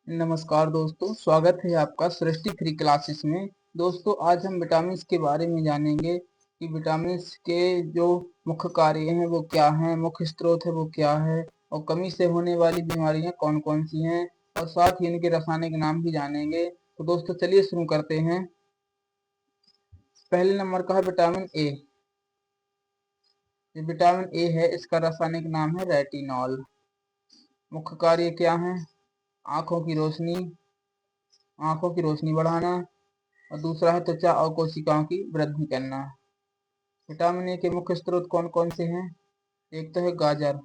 नमस्कार दोस्तों, स्वागत है आपका सृष्टि फ्री क्लासेस में। दोस्तों, आज हम विटामिन्स के बारे में जानेंगे कि विटामिन्स के जो मुख्य कार्य हैं वो क्या हैं, मुख्य स्रोत है वो क्या है, और कमी से होने वाली बीमारियां कौन कौन सी हैं, और साथ ही इनके रासायनिक नाम भी जानेंगे। तो दोस्तों चलिए शुरू करते हैं। पहले नंबर का है विटामिन ए। विटामिन ए है, इसका रासायनिक नाम है रेटिनॉल। मुख्य कार्य क्या है? आंखों की रोशनी बढ़ाना, और दूसरा है त्वचा और कोशिकाओं की वृद्धि करना। विटामिन ए के मुख्य स्रोत कौन कौन से हैं? एक तो है गाजर।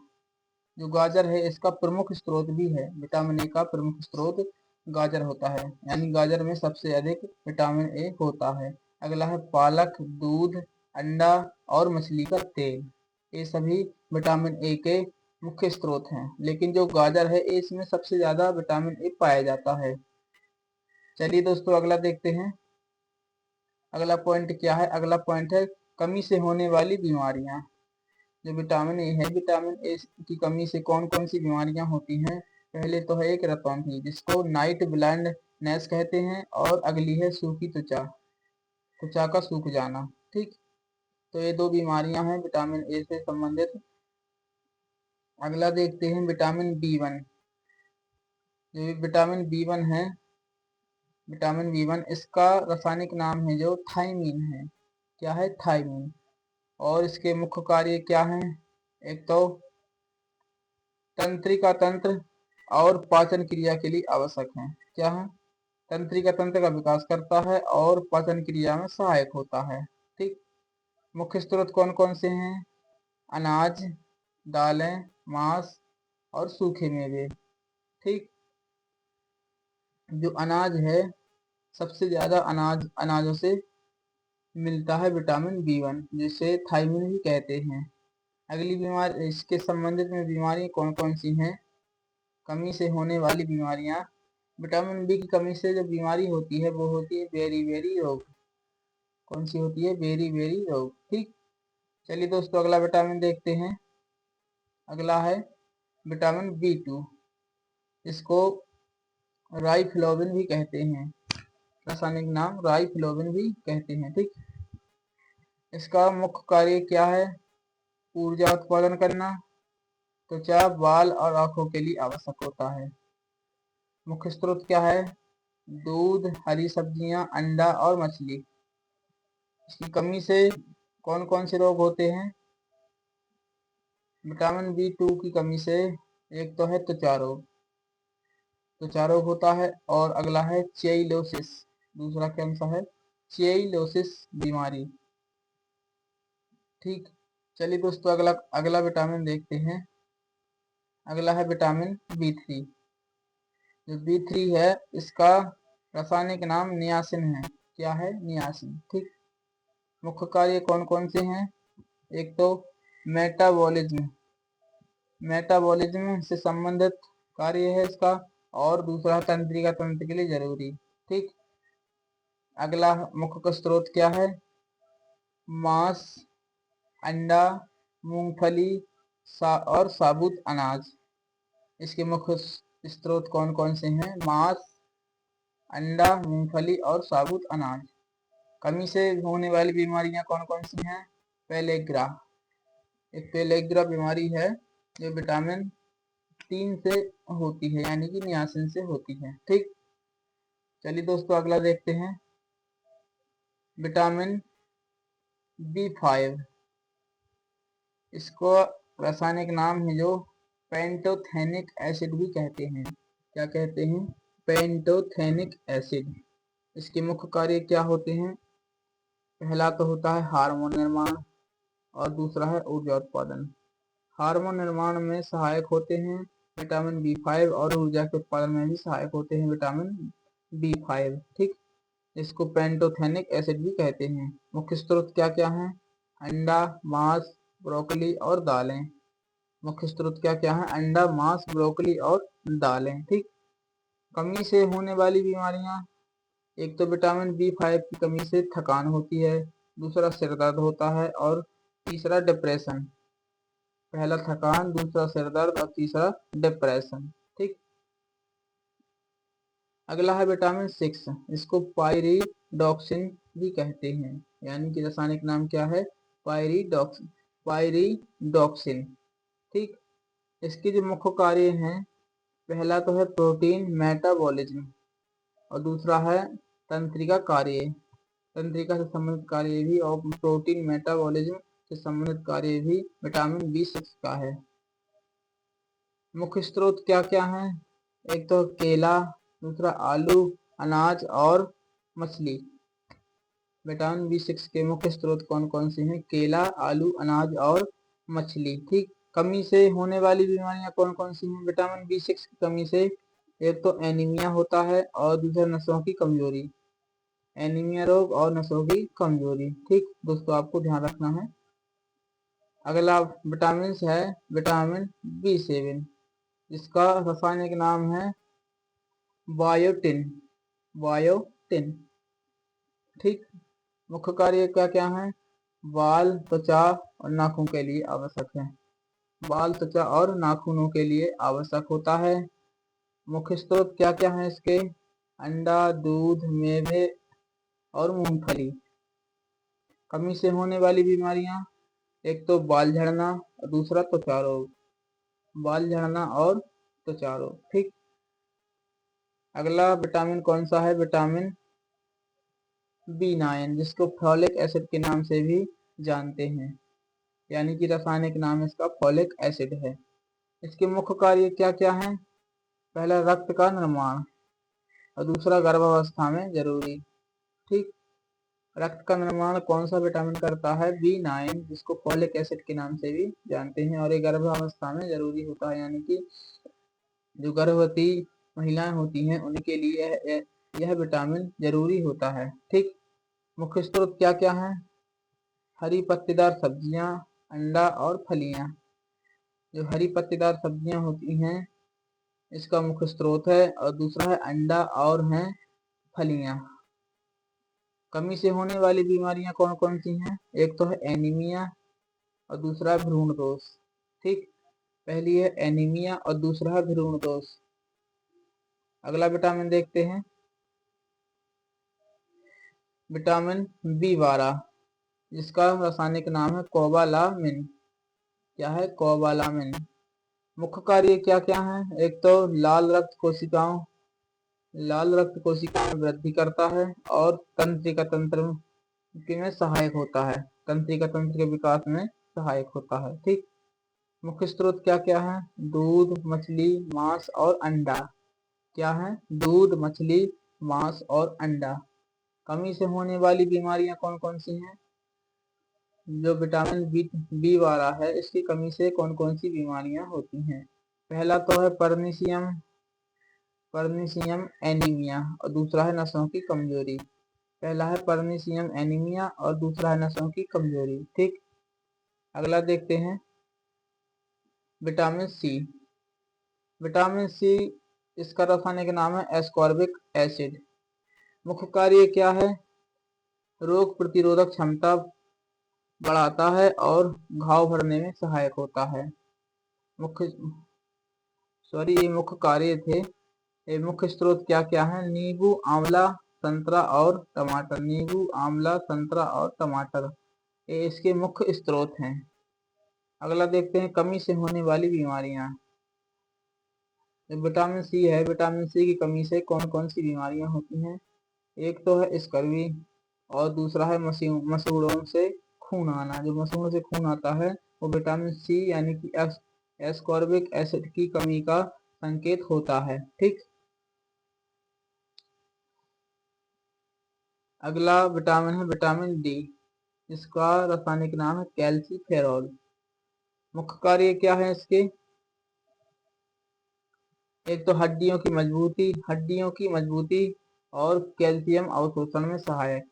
जो गाजर है इसका प्रमुख स्रोत भी है, विटामिन ए का प्रमुख स्रोत गाजर होता है, यानी गाजर में सबसे अधिक विटामिन ए होता है। अगला है पालक, दूध, अंडा और मछली का तेल। ये सभी विटामिन ए के मुख्य स्रोत हैं, लेकिन जो गाजर है इसमें सबसे ज्यादा विटामिन ए पाया जाता है। चलिए दोस्तों अगला देखते हैं। अगला पॉइंट क्या है? अगला पॉइंट है कमी से होने वाली बीमारियां। जो विटामिन ए है, विटामिन ए की कमी से कौन कौन सी बीमारियां होती हैं? पहले तो है एक रतौंधी, जिसको नाइट ब्लाइंडनेस कहते हैं, और अगली है सूखी त्वचा, त्वचा का सूख जाना। ठीक, तो ये दो बीमारियां हैं विटामिन ए से संबंधित। अगला देखते हैं विटामिन बी 1। जो विटामिन बी 1 है, विटामिन बी 1 इसका रासायनिक नाम है जो थायमीन है। क्या है? थायमीन। और इसके मुख्य कार्य क्या हैं? एक तो तंत्रिका तंत्र और पाचन क्रिया के लिए आवश्यक है। क्या है? तंत्रिका तंत्र का विकास करता है और पाचन क्रिया में सहायक होता है। ठीक, मुख्य स्रोत कौन कौन से हैं? अनाज, दालें, मांस और सूखे मेवे। ठीक, जो अनाज है, सबसे ज्यादा अनाजों से मिलता है विटामिन बी 1, जिसे थायमीन भी कहते हैं। अगली बीमारी, इसके संबंधित में बीमारी कौन कौन सी हैं? कमी से होने वाली बीमारियां। विटामिन बी की कमी से जो बीमारी होती है वो होती है बेरी रोग। कौन सी होती है? बेरी रोग। ठीक, चलिए दोस्तों अगला विटामिन देखते हैं। अगला है विटामिन बी 2। इसको राइफ्लोविन भी कहते हैं, रासायनिक नाम राइफ्लोविन भी कहते हैं। ठीक, इसका मुख्य कार्य क्या है? ऊर्जा उत्पादन करना, त्वचा, बाल और आंखों के लिए आवश्यक होता है। मुख्य स्रोत क्या है? दूध, हरी सब्जियां, अंडा और मछली। इसकी कमी से कौन कौन से रोग होते हैं? विटामिन बी 2 की कमी से एक तो है त्वचा रोग, त्वचा रोग होता है, और अगला है चेइलोसिस। दूसरा कौन सा है? चेइलोसिस बीमारी। ठीक, चलिए दोस्तों अगला अगला विटामिन देखते हैं। अगला है विटामिन बी 3। जो बी 3 है, इसका रासायनिक नाम नियासिन है। क्या है? नियासिन। ठीक, मुख्य कार्य कौन कौन से हैं? एक तो मेटाबॉलिज्म, मेटाबॉलिज्म से संबंधित कार्य है इसका, और दूसरा तंत्रिका तंत्र के लिए जरूरी। ठीक, अगला मुख्य स्रोत क्या है? मांस, अंडा, मूंगफली और साबुत अनाज। इसके मुख्य स्रोत कौन कौन से हैं? मांस, अंडा, मूंगफली और साबुत अनाज। कमी से होने वाली बीमारियां कौन कौन सी हैं? पेलेग्रा, एक पेलेग्रा बीमारी है जो विटामिन 3 से होती है, यानी कि नियासिन से होती है। ठीक, चलिए दोस्तों अगला देखते हैं। विटामिन बी 5, इसको रासायनिक नाम है जो पेंटोथेनिक एसिड भी कहते हैं। क्या कहते हैं? Pantothenic acid. इसके मुख्य कार्य क्या होते हैं? पहला तो होता है हार्मोन निर्माण, और दूसरा है ऊर्जा उत्पादन। हार्मोन निर्माण में सहायक होते हैं विटामिन बी 5, और ऊर्जा के उत्पादन में भी सहायक होते हैं विटामिन बी 5। ठीक, इसको पेंटोथेनिक एसिड भी कहते हैं। मुख्य स्रोत क्या क्या हैं? अंडा, मांस, ब्रोकली और दालें। मुख्य स्रोत क्या क्या है? अंडा, मांस, ब्रोकली और दालें। ठीक, कमी से होने वाली बीमारियां। एक तो विटामिन बी 5 की कमी से थकान होती है, दूसरा सिर दर्द होता है, और तीसरा डिप्रेशन। पहला थकान, दूसरा सिर दर्द और तीसरा डिप्रेशन। ठीक, अगला है विटामिन 6, इसको पायरिडॉक्सिन भी कहते हैं, यानी कि रासायनिक नाम क्या है, पायरिडॉक्सिन। ठीक, इसके जो मुख्य कार्य हैं, पहला तो है प्रोटीन मेटाबॉलिज्म और दूसरा है तंत्रिका कार्य, तंत्रिका से संबंधित कार्य भी, और प्रोटीन मेटाबॉलिज्म से संबंधित कार्य भी विटामिन B6 का है। मुख्य स्रोत क्या क्या हैं, एक तो केला, दूसरा आलू, अनाज और मछली। विटामिन B6 के मुख्य स्रोत कौन कौन से हैं, केला, आलू, अनाज और मछली। ठीक, कमी से होने वाली बीमारियां कौन कौन सी हैं विटामिन B6 की कमी से, एक तो एनीमिया होता है और दूसरा नसों की कमजोरी, एनीमिया रोग और नसों की कमजोरी। ठीक दोस्तों, आपको ध्यान रखना है। अगला विटामिन है विटामिन B7, जिसका रासायनिक नाम है बायोटिन, बायोटिन। ठीक, मुख्य कार्य क्या क्या है, बाल, त्वचा और नाखून के लिए आवश्यक है, बाल, त्वचा और नाखूनों के लिए आवश्यक होता है। मुख्य स्रोत क्या क्या है इसके, अंडा, दूध, मेवे और मूंगफली। कमी से होने वाली बीमारियां, एक तो बाल झड़ना और दूसरा त्वचा रोग, बाल झड़ना और त्वचा रोग। ठीक, अगला विटामिन कौन सा है, विटामिन B9, जिसको फॉलिक एसिड के नाम से भी जानते हैं, यानी कि रासायनिक नाम इसका फॉलिक एसिड है। इसके मुख्य कार्य क्या क्या हैं, पहला रक्त का निर्माण और दूसरा गर्भावस्था में जरूरी। ठीक, रक्त का निर्माण कौन सा विटामिन करता है, B9, जिसको फॉलिक एसिड के नाम से भी जानते हैं, और ये गर्भावस्था में जरूरी होता है, यानी कि जो गर्भवती महिलाएं होती हैं उनके लिए यह विटामिन जरूरी होता है। ठीक, मुख्य स्रोत क्या क्या है, हरी पत्तेदार सब्जियां, अंडा और फलियां। जो हरी पत्तेदार सब्जियां होती हैं इसका मुख्य स्रोत है, और दूसरा है अंडा और हैं फलियां। कमी से होने वाली बीमारियां कौन कौन सी हैं, एक तो है एनीमिया और दूसरा है भ्रूण दोष। ठीक, पहली है एनीमिया और दूसरा है भ्रूण दोष। अगला विटामिन देखते हैं, विटामिन B12, जिसका रासायनिक नाम है कोबालामिन। क्या है, कोबालामिन। मुख्य कार्य क्या क्या है, एक तो लाल रक्त कोशिकाओं में वृद्धि करता है और तंत्रिका तंत्र में सहायक होता है, तंत्रिका तंत्र के विकास में सहायक होता है। ठीक, मुख्य स्रोत क्या क्या है, दूध, मछली, मांस और अंडा। क्या है, दूध, मछली, मांस और अंडा। कमी से होने वाली बीमारियां कौन कौन सी हैं, जो विटामिन B12 है इसकी कमी से कौन कौन सी बीमारियां होती हैं, पहला तो है पर्निशियम एनीमिया और दूसरा है नसों की कमजोरी। पहला है पर्निशियम एनीमिया और दूसरा है नसों की कमजोरी। ठीक, अगला देखते हैं विटामिन सी। विटामिन सी, इसका रासायनिक नाम है एस्कॉर्बिक एसिड। मुख्य कार्य क्या है, रोग प्रतिरोधक क्षमता बढ़ाता है और घाव भरने में सहायक होता है। ये मुख्य कार्य थे। ये मुख्य स्रोत क्या क्या है, नींबू, आंवला, संतरा और टमाटर। नींबू, आंवला, संतरा और टमाटर, ये इसके मुख्य स्रोत हैं। अगला देखते हैं कमी से होने वाली बीमारियां। विटामिन सी है, विटामिन सी की कमी से कौन कौन सी बीमारियां होती हैं, एक तो है स्कर्वी और दूसरा है मसूड़ों से खून आना। जो मसूड़ों से खून आता है वो विटामिन सी यानी कि एस्कॉर्बिक एसिड की कमी का संकेत होता है। ठीक, अगला विटामिन है विटामिन डी, इसका रासायनिक नाम है कैल्सीफेरॉल। मुख्य कार्य क्या है इसके, एक तो हड्डियों की मजबूती और कैल्शियम अवशोषण में सहायक,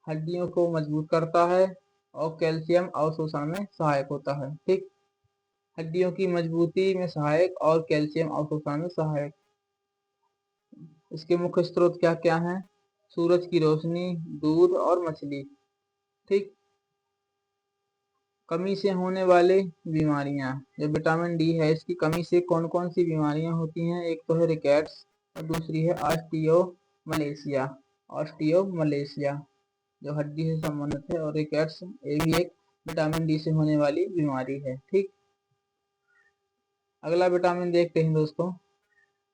हड्डियों को मजबूत करता है और कैल्शियम अवशोषण में सहायक होता है। ठीक, हड्डियों की मजबूती में सहायक और कैल्शियम अवशोषण में सहायक। इसके मुख्य स्रोत क्या क्या हैं, सूरज की रोशनी, दूध और मछली। ठीक, कमी से होने वाले बीमारियां, जो विटामिन डी है इसकी कमी से कौन कौन सी बीमारियां होती हैं, एक तो है रिकेट्स, और दूसरी है ऑस्टियोमलेशिया। ऑस्टियोमलेशिया जो हड्डी से संबंधित है, और रिकेट्स ये भी एक विटामिन डी से होने वाली बीमारी है। ठीक, अगला विटामिन देखते हैं दोस्तों,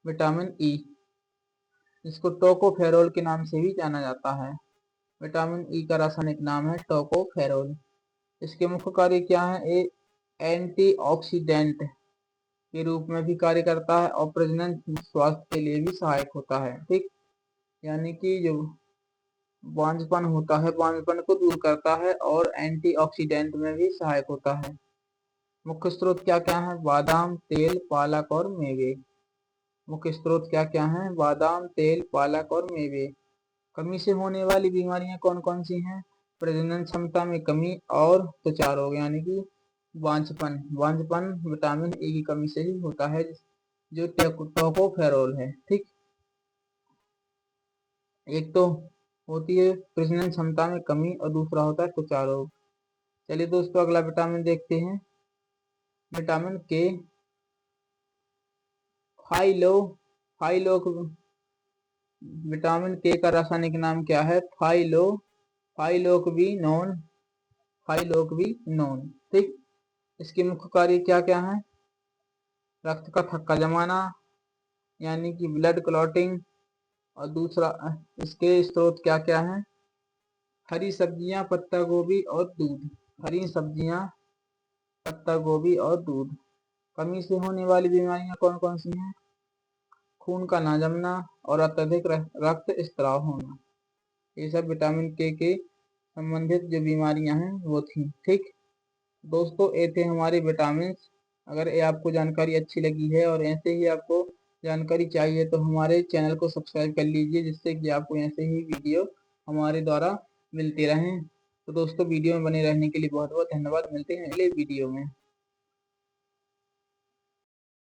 विटामिन ई, जिसको टोकोफेरोल के नाम से भी जाना जाता है। विटामिन ई का रासायनिक नाम है टोकोफेरोल। इसके मुख्य कार्य क्या है? ये एंटीऑक्सीडेंट के रूप में भी कार्य करता है और प्रजनन स्वास्थ्य के लिए भी सहायक होता है। ठीक, यानी कि जो बांझपन होता है, बांझपन को दूर करता है और एंटीऑक्सीडेंट में भी सहायक होता है। मुख्य स्रोत क्या क्या है? बादाम, तेल, पालक और मेवे। मुख्य स्रोत क्या क्या है? बादाम, तेल, पालक और मेवे। कमी से होने वाली बीमारियां कौन कौन सी हैं? प्रजनन क्षमता में कमी और त्वचा रोग, यानी कि बांझपन। बांझपन विटामिन ए की कमी से ही होता है, जो टोकोफेरोल है। ठीक, एक तो होती है प्रजनन क्षमता में कमी और दूसरा होता है त्वचा रोग। चलिए दोस्तों अगला विटामिन देखते हैं, विटामिन के। फाइलो फाइलो विटामिन के का रासायनिक नाम क्या है? फाइलोक्विनोन। फाइलोक्विनोन। ठीक, इसके मुख्य कार्य क्या क्या है? रक्त का थक्का जमाना, यानी कि ब्लड क्लॉटिंग, और दूसरा इसके स्रोत क्या क्या है? हरी सब्जियां, पत्ता गोभी और दूध। हरी सब्जियां, पत्ता गोभी और दूध। कमी से होने वाली बीमारियां कौन कौन सी हैं? खून का ना जमना और अत्यधिक रक्त स्त्राव होना। ये सब विटामिन के संबंधित जो बीमारियां हैं वो थी। ठीक दोस्तों, ये थे हमारे विटामिन। अगर ये आपको जानकारी अच्छी लगी है और ऐसे ही आपको जानकारी चाहिए तो हमारे चैनल को सब्सक्राइब कर लीजिए, जिससे कि आपको ऐसे ही वीडियो हमारे द्वारा मिलते रहें। तो दोस्तों वीडियो में बने रहने के लिए बहुत बहुत धन्यवाद। मिलते हैं अगले वीडियो में।